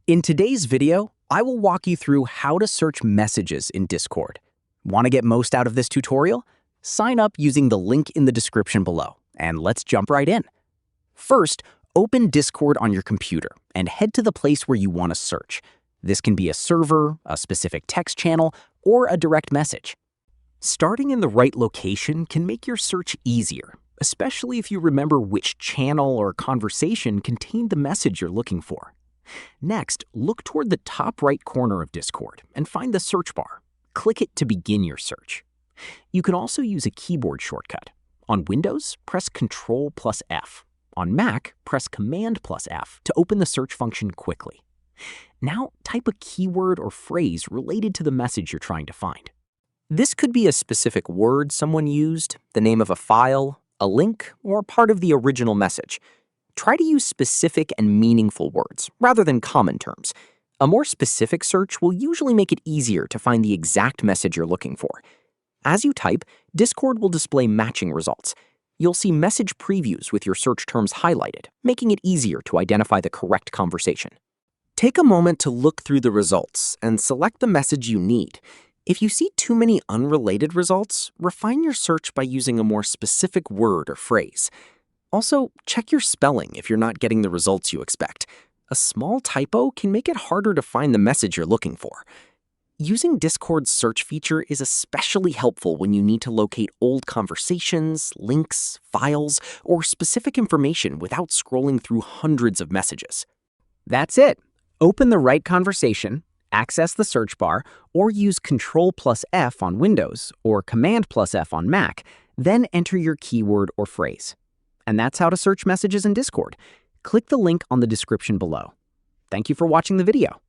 In today's video, I will walk you through how to search messages in Discord. Want to get most out of this tutorial? Sign up using the link in the description below, and let's jump right in. First, open Discord on your computer and head to the place where you want to search. This can be a server, a specific text channel, or a direct message. Starting in the right location can make your search easier, especially if you remember which channel or conversation contained the message you're looking for. Next, look toward the top right corner of Discord and find the search bar. Click it to begin your search. You can also use a keyboard shortcut. On Windows, press Ctrl plus F. On Mac, press Command plus F to open the search function quickly. Now, type a keyword or phrase related to the message you're trying to find. This could be a specific word someone used, the name of a file, a link, or part of the original message. Try to use specific and meaningful words, rather than common terms. A more specific search will usually make it easier to find the exact message you're looking for. As you type, Discord will display matching results. You'll see message previews with your search terms highlighted, making it easier to identify the correct conversation. Take a moment to look through the results and select the message you need. If you see too many unrelated results, refine your search by using a more specific word or phrase. Also, check your spelling if you're not getting the results you expect. A small typo can make it harder to find the message you're looking for. Using Discord's search feature is especially helpful when you need to locate old conversations, links, files, or specific information without scrolling through hundreds of messages. That's it. Open the right conversation, access the search bar, or use Ctrl plus F on Windows or Command plus F on Mac, then enter your keyword or phrase. And that's how to search messages in Discord. Click the link on the description below. Thank you for watching the video.